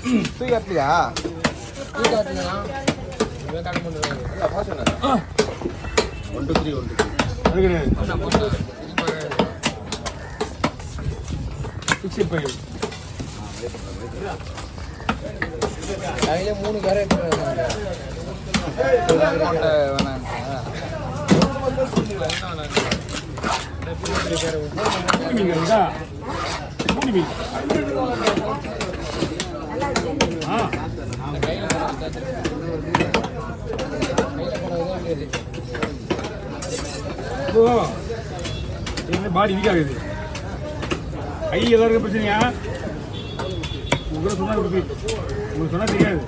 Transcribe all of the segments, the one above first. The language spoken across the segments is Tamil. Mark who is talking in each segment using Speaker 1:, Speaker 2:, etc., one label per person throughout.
Speaker 1: தூக்கி காட்டலையா?
Speaker 2: தூக்கி காட்டுனா இவன் காட்ட பண்ணுறாங்க. இல்லை பாசங்க 1 2 3 1 2
Speaker 3: அது கிடையாது.
Speaker 2: நான் போட்டு
Speaker 3: 65
Speaker 2: அதிலே 3 கேரட்
Speaker 1: போட்ட வேணாம்.
Speaker 3: மீன் இருக்கா? 3 மீன். பாடி வீக் ஆகுது. கை ஏதாவது பிரச்சனையா? உங்களுக்கு சொன்னா உங்களுக்கு சொன்னா தெரியாது.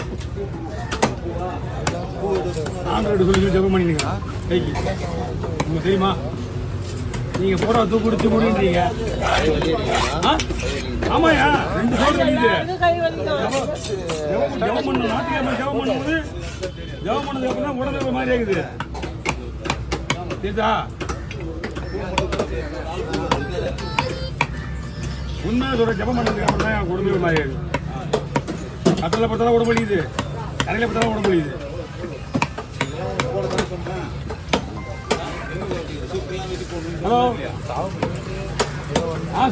Speaker 3: ஆண்ட்ராய்டு சொல்லி ஜெபம் பண்ணிடுங்க கைக்கு. உங்களுக்கு தெரியுமா? நீங்க போட தூக்கு முடியுன்றீங்க. ஆமாயா 2 சோடு வலிக்குது. ஜெபம் பண்ண நாட்டுக்கு ஜெபம் பண்ணும்போது ஜெபம் பண்ணது அப்படின்னா உடனே ஒரு மாதிரி ஆகுது. தெரியுதா? உண்மையாக சொல்ற ஜெபம் பண்ணதுக்கு அப்புறம் தான் உடம்பு ஒரு மாதிரி ஆகுது. கட்டில பார்த்தாலும் உடம்பு வலிக்குது, கரையில பார்த்தாலும் உடம்பு வலிக்குது. ஹலோ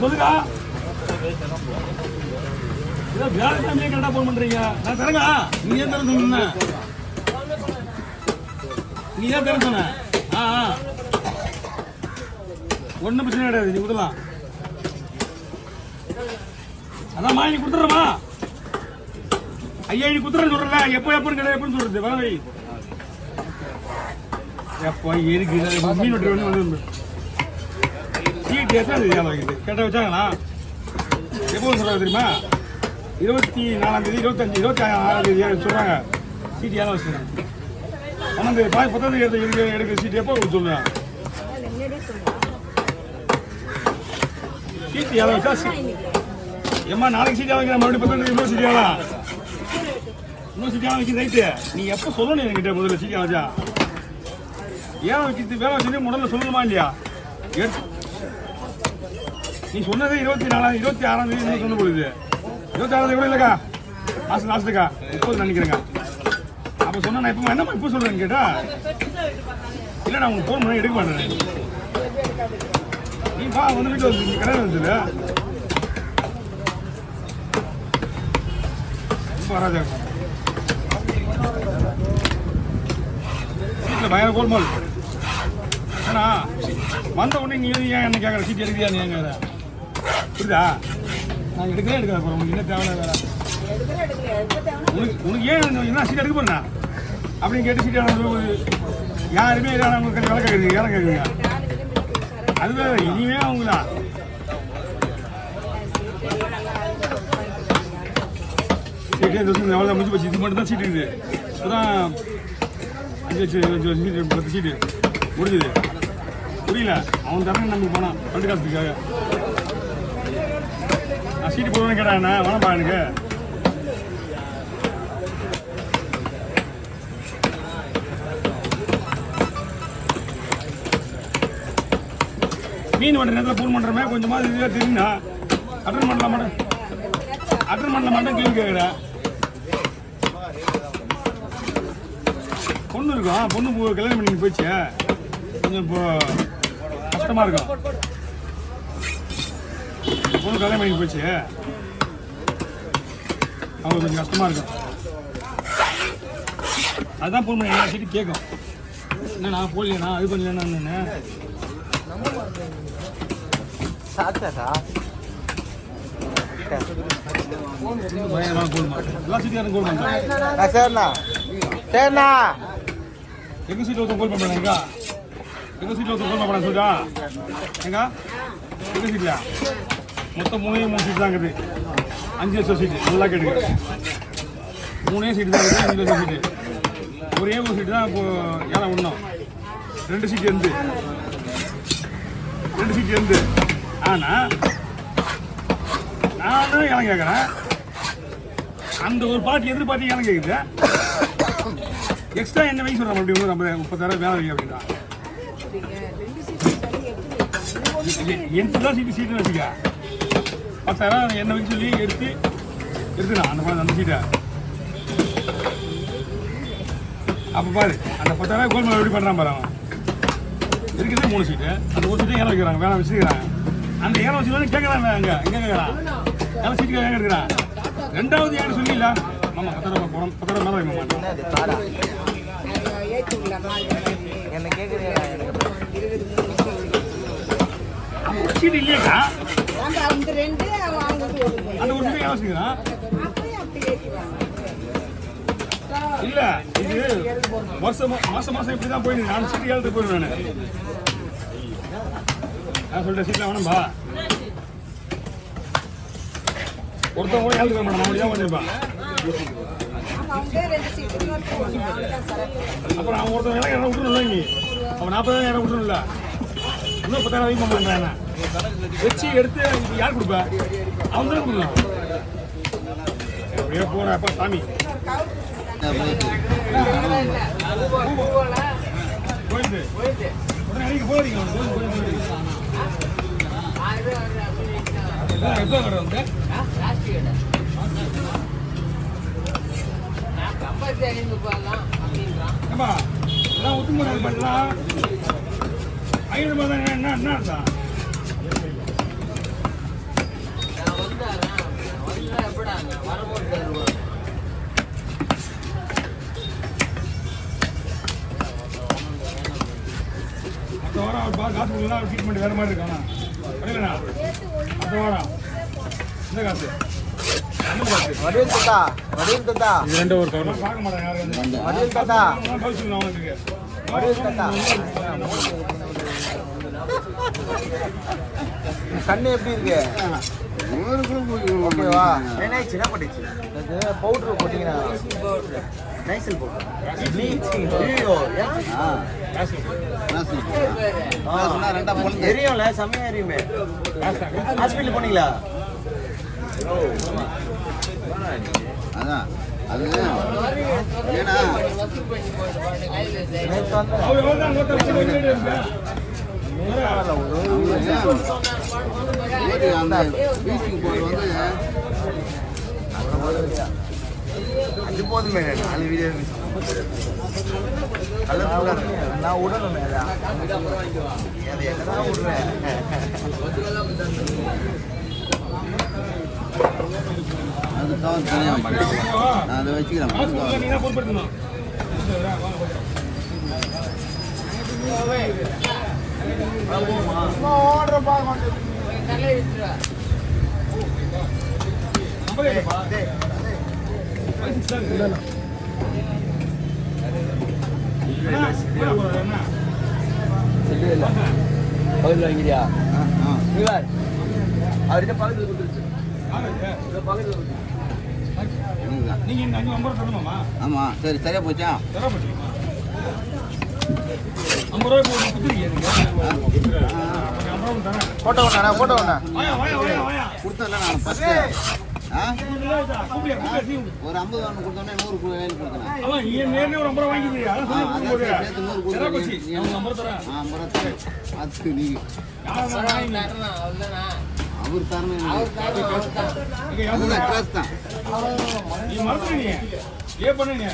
Speaker 3: சொல்லுங்க. வேலை டைம்லேயே கரெக்டாக ஃபோன் பண்ணுறீங்க. நான் தரங்க. நீ ஏன் தர சொன்ன? நீ ஏன் தர சொன்ன? ஒன்றும் பிரச்சனை கிடையாது. நீ கொடுக்கலாம். அதான்மா நீ கொடுத்துட்றமா? ஐயா நீ கொடுத்துறேன்னு சொல்கிறேன். எப்போன்னு கிடையாது. எப்போன்னு சொல்கிறது வர வை. எப்போ இருக்கு மீன் வெட்டுற வந்து சீட்டு எத்தனை வைக்குது கேட்டால் வச்சாங்களா? எப்போ சொல்கிறாங்க தெரியுமா? 24 தேதி 25 26 தேதி சொல்கிறாங்க. சீட்டு ஏதாவது வச்சுருக்காங்க. ஆனால் 10 எடுக்கிற சீட்டு எப்போ சொல்லுவேன்? சீட்டு ஏதாவது வச்சா ஏம்மா நாளைக்கு சீட்டாக வைக்கிறேன். மறுபடியும் 10 இன்னொரு சீட்டாக வைக்கிற ரைட்டு. நீ எப்போ சொல்லணும் என்கிட்ட முதல்ல சீட்டாக வச்சா? ஏன் வைக்கிறது வேலை வச்சு முதல்ல சொல்லணுமா இல்லையா? நீ சொன்னது 26 தேதி சொன்ன போகுது. 26 தேதி கூட இல்லைக்கா. லாஸ்ட்டுக்கா 30 நினைக்கிறேங்க. அப்போ சொன்னா நான் இப்போ என்னம்மா இப்போ சொல்கிறேன்னு கேட்டா இல்லை நான் உங்களுக்கு ஃபோன் பண்ணி எடுக்க மாட்டேன். நீ பா வந்து வீட்டில் வந்து நீ கடையில் வந்துடு. ரொம்ப ராஜா வீட்டில் பயங்கர கோல்மால். ஏன்னா வந்த உடனே நீ ஏன் என்ன கேட்குற? சீட் எடுக்கிறியா? நீ ஏன் கேட்குற? புரியுதா? நான் எடுக்காத போகிறேன். உனக்கு என்ன தேவை வேற? உனக்கு ஏன் என்ன சீட் எடுக்க போறேன் அப்படின்னு கேட்டு சீட் யாருமே உங்களுக்கு வேலை கேட்குறீங்க. வேலை கேட்குறீங்க. அதுவே இனிமே அவங்களா சீட்டே எவ்வளோ முடிஞ்சு போச்சு. இது மட்டும் தான் சீட்டு இருக்குது. இப்போதான் 5 சீட்டு 10 சீட்டு முடிஞ்சுது. புரியல. அவன் தரேன் நம்பி போனான் பண்டு காசுக்காக. நான் சீட்டு போடுவேன்னு கேட்டாண்ணா வேணாம்பா எனக்கு. மீன் வண்டி நேரத்தில் ஃபோன் பண்ணுறமே கொஞ்சமாக இதுவாக தெரியுண்ணா. அட்டன் பண்ணல மாட்டேன் கேள்வி கேட்குறேன். பொண்ணு இருக்கும். பொண்ணு கல்யாணம் பண்ணி போயிடுச்சு. கொஞ்சம் இப்போ கஷ்டமாக இருக்கும். பொண்ணு கல்யாணம் பண்ணி போயிடுச்சு. அவங்களுக்கு கொஞ்சம் கஷ்டமாக இருக்கும். அதுதான் ஃபோன் பண்ணி என்ன சீட்டு கேட்கும். என்னண்ணா போடலையாண்ணா அது பண்ணலண்ணா
Speaker 1: சாச்சா
Speaker 3: பயங்கரமாக கோல்மா எல்லா சீட்டுக்காரன் கோல் பண்ணுறாங்க.
Speaker 1: சரிண்ணா சரிண்ணா.
Speaker 3: எங்கள் சீட்டில் ஒருத்தர் கோல் பண்ணுறாங்க. எங்கள் சீட்டில் ஒருத்தர் கோல் பண்ணுறாங்க. சொல்லிட்டா எங்க எங்கள் சீட்டில் மொத்தம் 3 சீட்டு தான் இருக்குது. 5 லட்சம் சீட்டு. நல்லா கேட்டுக்க. 3 சீட்டு தான் இருக்குது. 5 லட்சம் சீட்டு. ஒரே ஒரு சீட்டு தான் இப்போ ஏழை விடணும். 2 சீட்டு இருந்து 2 சீட்டு இருந்து. ஆனால் நானும் ஏலம் கேட்குறேன். அந்த ஒரு பார்ட்டி எதிர் பார்ட்டி ஏலம் கேட்குது. எக்ஸ்ட்ரா என்ன வைக்க சொல்கிறாங்க? அப்படி ஒன்று 30,000 வேலை வைக்க அப்படின்னா எந்த தான் சீட்டு வச்சுக்க 10,000 என்ன வைக்க சொல்லி எடுத்து இருக்குண்ணா அந்த பணம் அந்த சீட்டை அப்போ பாரு அந்த 10,000 கோல்மால் எப்படி பண்ணுறான் பாரு அவன் இருக்குது 3 சீட்டு அந்த ஒரு சீட்டையும் ஏற வைக்கிறாங்க வேணாம் வச்சுக்கிறாங்க அந்த ஏற வச்சுக்கலாம் கேட்குறாங்க அங்கே எங்கே கேட்குறான் ஏற சீட்டுக்கு ஏன் எடுக்கிறான் ரெண்டாவது ஏன்னு சொல்லிடல மாமா 10,000 போகிறோம் 10,000 மேலே வைக்க மாட்டோம்
Speaker 1: என்னது காரா என்ன கேட்குறீங்களா
Speaker 3: சீட்டு இல்லையாக்கா
Speaker 4: அந்த ரெண்டு
Speaker 3: அந்த ஒரு சீட்டை ஏற வச்சுக்கிறான் இல்ல இது மாசம் இப்படி தான் போயிடுது நான் சீட்டு ஏழத்துக்கு போயிடுவேன் நான் சொல்லிட்டேன் சீட்டில் வேணும்பா ஒருத்தவங்க கூட ஏழத்துக்கு மேடம் அவன் ஏன் பண்ணிருப்பான் அப்புறம் அவன் ஒருத்தவங்க எல்லாம் இடம் விட்டுருல நீ அவன் 40,000 இடம் விட்டுருல இன்னும் 10,000 வைக்க மாட்டேங்கிறான் வச்சு எடுத்து யார் கொடுப்பா அவன் தானே கொடுக்கலாம் அப்படியே போறப்ப சாமி போயிட்டு உடனே அன்னைக்கு போறீங்க எப்போ கடை வந்து ஏப்பா எல்லாம் ஒத்துமுறை பண்ணலாம் 5 ரூபாய் தான் என்ன இருந்தா அடுத்த வாரம் அவர் காசு கொடுக்கலாம் ட்ரீட்மெண்ட் வேறு மாதிரி இருக்காண்ணா புரியலண்ணா அடுத்த வாரம் இந்த காசு
Speaker 1: வடிவில் தத்தா
Speaker 3: இது 2 ஒரு கவனம் பார்க்க மாட்டேன் யாரும்
Speaker 1: வடிவில் தத்தா
Speaker 3: கவுன்சில் அவனுக்கு
Speaker 1: வடிவில் தத்தா கண்ணு எப்படி இருக்கு ஓகேவா என்னாச்சு என்ன பண்ணிச்சு அது பவுடர் போட்டீங்கன்னா நைசல் பவுடர் ப்ளீச்சிங் ஐயோ தெரியும்ல செம்மையா எரியுமே ஹாஸ்பிட்டல் போனீங்களா
Speaker 5: அதான் அது ஏன்னா
Speaker 3: அவர் எவ்வளோ தான் இருக்கு
Speaker 5: அந்த பீச்சிங் போர்டு வந்து
Speaker 1: அது போதுமே அது வீடியோ நான் விடணும் அதை என்னதான் விடுறேன்
Speaker 5: அது கவர் தனியாக வைக்கிறேன் நான் அதை வச்சுக்கிறேன்
Speaker 3: நீ தான் பொறுப்படுத்தணும்
Speaker 1: ஆர்டர் பார்க்க மாட்டேன் பகுதியில் வாங்கிறியா அவர்கிட்ட பக்கத்தில் கொடுத்துருச்சு பக்கத்தில்
Speaker 3: நீங்க இந்த 5 ரூபாய் தரணுமாமா
Speaker 5: ஆமாம் சரி சரியா போச்சா
Speaker 3: தர போட்டீங்க 50 ரூபாய் போட்டு கொடுத்துருக்கீங்க நீங்க 50 ரூபாய் தரேன்
Speaker 1: போட்டோ ஒண்ணா போட்டோ ஒண்ணா
Speaker 3: வாயா
Speaker 5: கொடுத்தேன்ல நான் ஃபஸ்ட்டு
Speaker 3: கூப்பிடுயா
Speaker 5: ஒரு 50 ஒன்று கொடுத்தோன்னே 100 வேலை கொடுத்தேன்
Speaker 3: அவன் நேர்னே ஒரு 50 ரூபாய் வாங்கிக்கிறீங்க அதான் சொல்லி
Speaker 5: சேர்த்து 100
Speaker 3: தர போச்சு
Speaker 5: கொடுத்தேன்
Speaker 3: அவங்க 50 தரேன்
Speaker 5: ஐம்பது தரேன் அது நீ அவர் தரணும் அதுதான் கிளாஸ் தான்
Speaker 3: நீ மறந்துடுங்க ஏன் பண்ணுங்க